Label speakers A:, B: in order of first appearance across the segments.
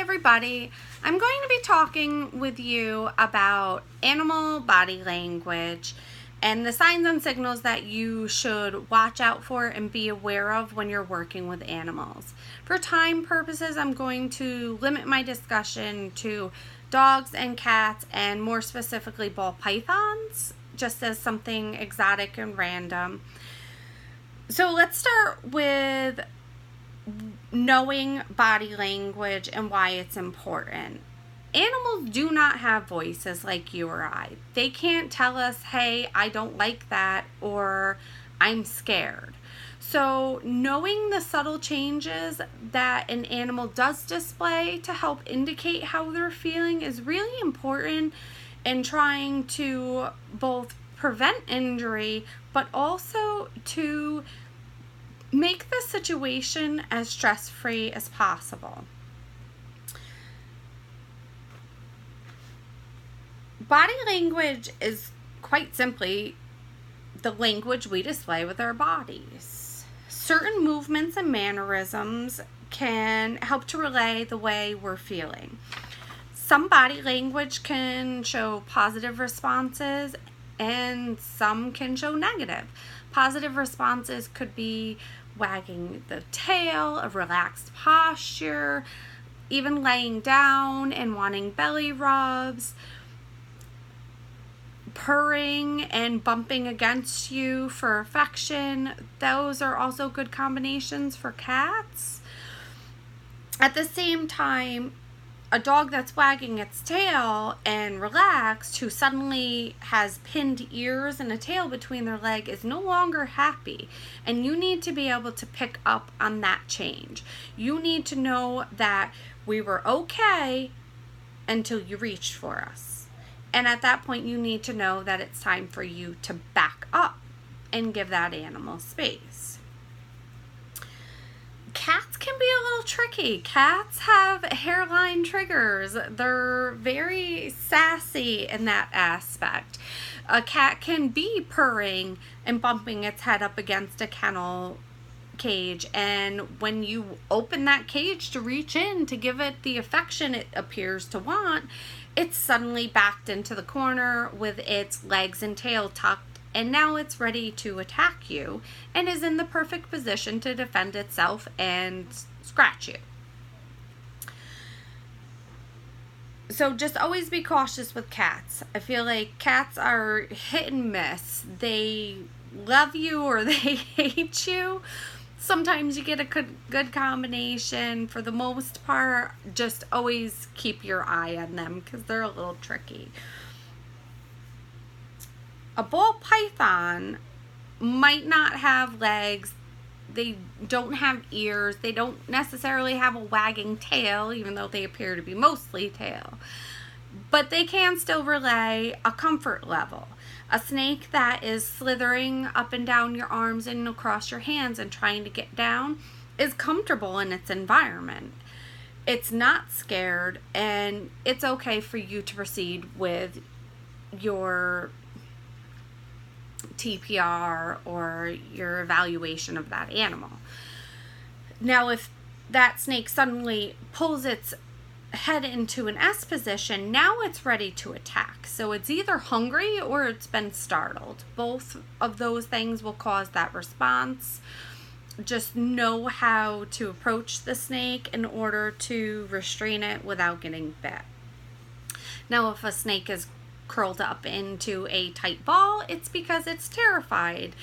A: everybody. I'm going to be talking with you about animal body language and the signs and signals that you should watch out for and be aware of when you're working with animals. For time purposes, I'm going to limit my discussion to dogs and cats, and more specifically ball pythons, just as something exotic and random. So let's start with knowing body language and why it's important. Animals do not have voices like you or I. They can't tell us, hey, I don't like that, or I'm scared. So knowing the subtle changes that an animal does display to help indicate how they're feeling is really important in trying to both prevent injury, but also to make the situation as stress-free as possible. Body language is quite simply the language we display with our bodies. Certain movements and mannerisms can help to relay the way we're feeling. Some body language can show positive responses and some can show negative. Positive responses could be wagging the tail, a relaxed posture, even laying down and wanting belly rubs, purring and bumping against you for affection. Those are also good combinations for cats. At the same time, a dog that's wagging its tail and relaxed, who suddenly has pinned ears and a tail between their leg, is no longer happy. And you need to be able to pick up on that change. You need to know that we were okay until you reached for us. And at that point, you need to know that it's time for you to back up and give that animal space. Cats can be a little tricky. Cats have hairline triggers. They're very sassy in that aspect. A cat can be purring and bumping its head up against a kennel cage, and when you open that cage to reach in to give it the affection it appears to want, it's suddenly backed into the corner with its legs and tail tucked, and now it's ready to attack you and is in the perfect position to defend itself and scratch you. So just always be cautious with cats. I feel like cats are hit and miss. They love you or they hate you. Sometimes you get a good combination. For the most part, just always keep your eye on them because they're a little tricky. A ball python might not have legs, they don't have ears, they don't necessarily have a wagging tail, even though they appear to be mostly tail. But they can still relay a comfort level. A snake that is slithering up and down your arms and across your hands and trying to get down is comfortable in its environment. It's not scared, and it's okay for you to proceed with your TPR or your evaluation of that animal. Now, if that snake suddenly pulls its head into an S position, now it's ready to attack. So it's either hungry or it's been startled. Both of those things will cause that response. Just know how to approach the snake in order to restrain it without getting bit. Now, if a snake is curled up into a tight ball, it's because it's terrified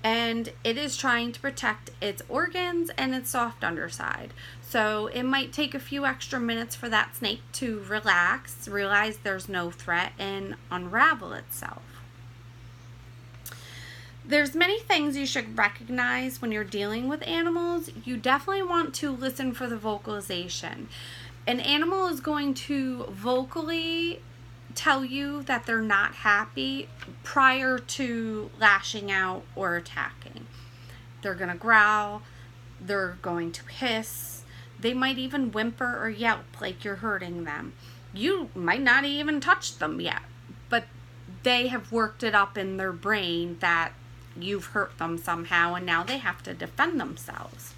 A: and it is trying to protect its organs and its soft underside. So it might take a few extra minutes for that snake to relax, realize there's no threat, and unravel itself. There's many things you should recognize when you're dealing with animals. You definitely want to listen for the vocalization. An animal is going to vocally tell you that they're not happy prior to lashing out or attacking. They're going to growl, they're going to hiss, they might even whimper or yelp like you're hurting them. You might not even touch them yet, but they have worked it up in their brain that you've hurt them somehow and now they have to defend themselves.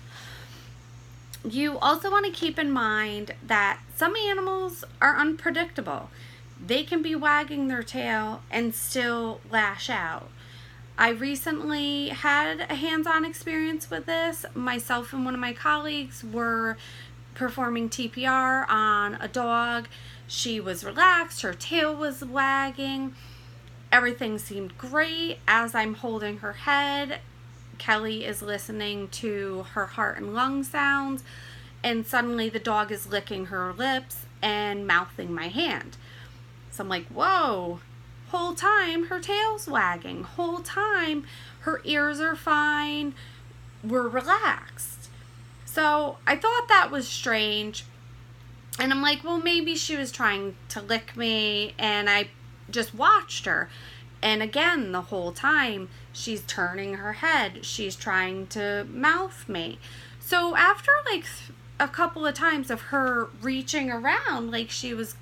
A: You also want to keep in mind that some animals are unpredictable. They can be wagging their tail and still lash out. I recently had a hands-on experience with this. Myself and one of my colleagues were performing TPR on a dog. She was relaxed, her tail was wagging, everything seemed great. As I'm holding her head, Kelly is listening to her heart and lung sounds, and suddenly the dog is licking her lips and mouthing my hand. So I'm like, whoa, whole time her tail's wagging, whole time her ears are fine, we're relaxed. So I thought that was strange, and I'm like, well, maybe she was trying to lick me, and I just watched her. And again, the whole time she's turning her head, she's trying to mouth me. So after like a couple of times of her reaching around like she was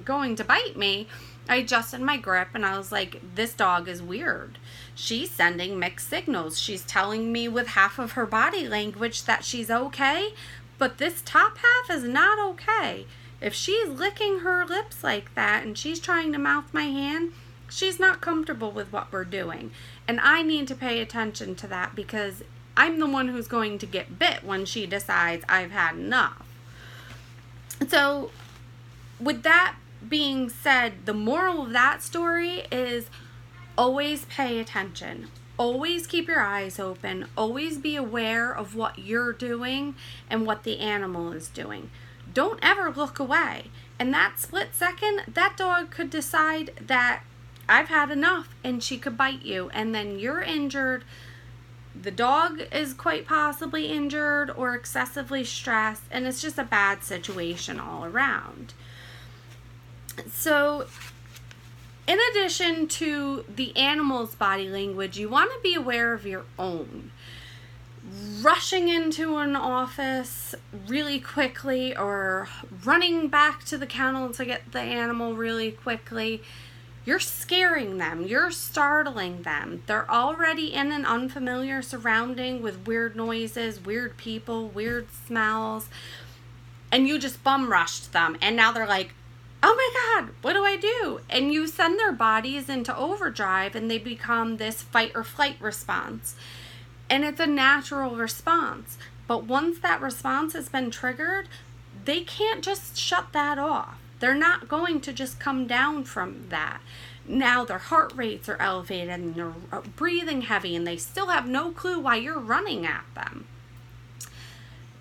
A: going to bite me, I adjusted my grip and I was like, this dog is weird. She's sending mixed signals. She's telling me with half of her body language that she's okay, but this top half is not okay. If she's licking her lips like that and she's trying to mouth my hand, she's not comfortable with what we're doing. And I need to pay attention to that, because I'm the one who's going to get bit when she decides I've had enough. So with that being said, the moral of that story is always pay attention. Always keep your eyes open. Always be aware of what you're doing and what the animal is doing. Don't ever look away. In that split second, that dog could decide that I've had enough and she could bite you, and then you're injured. The dog is quite possibly injured or excessively stressed, and it's just a bad situation all around. So in addition to the animal's body language, you want to be aware of your own. Rushing into an office really quickly or running back to the kennel to get the animal really quickly, you're scaring them, you're startling them. They're already in an unfamiliar surrounding with weird noises, weird people, weird smells, and you just bum rushed them, and now they're like, oh my God, what do I do? And you send their bodies into overdrive and they become this fight or flight response. And it's a natural response. But once that response has been triggered, they can't just shut that off. They're not going to just come down from that. Now their heart rates are elevated and they're breathing heavy and they still have no clue why you're running at them.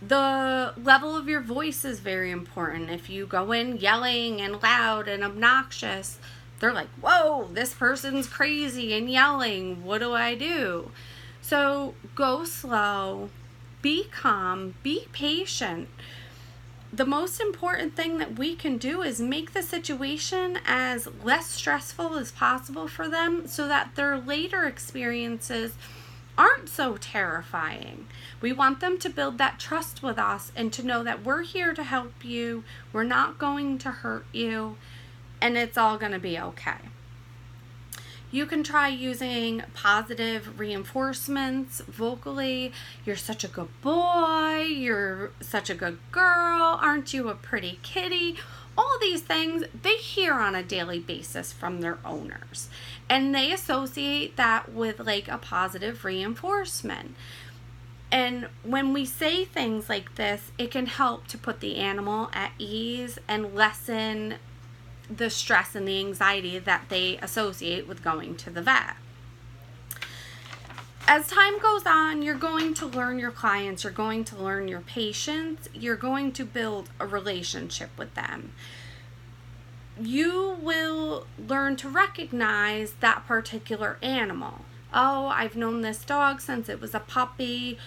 A: The level of your voice is very important. If you go in yelling and loud and obnoxious, they're like, whoa, this person's crazy and yelling. What do I do? So go slow, be calm, be patient. The most important thing that we can do is make the situation as less stressful as possible for them so that their later experiences aren't so terrifying. We want them to build that trust with us and to know that we're here to help you, we're not going to hurt you, and it's all going to be okay. You can try using positive reinforcements vocally. You're such a good boy, you're such a good girl, aren't you a pretty kitty? All these things they hear on a daily basis from their owners, and they associate that with like a positive reinforcement. And when we say things like this, it can help to put the animal at ease and lessen the stress and the anxiety that they associate with going to the vet. As time goes on, you're going to learn your clients, you're going to learn your patients, you're going to build a relationship with them. You will learn to recognize that particular animal. Oh, I've known this dog since it was a puppy.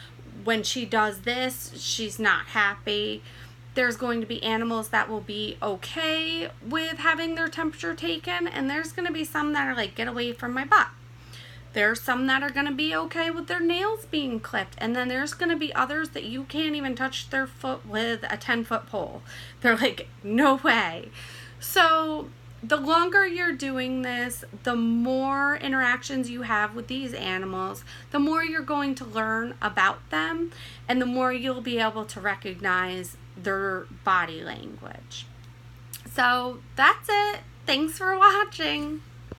A: When she does this, she's not happy. There's going to be animals that will be okay with having their temperature taken, and there's going to be some that are like, get away from my butt. There's some that are going to be okay with their nails being clipped, and then there's going to be others that you can't even touch their foot with a 10-foot pole. They're like, no way. So the longer you're doing this, the more interactions you have with these animals, the more you're going to learn about them, and the more you'll be able to recognize their body language. So that's it. Thanks for watching.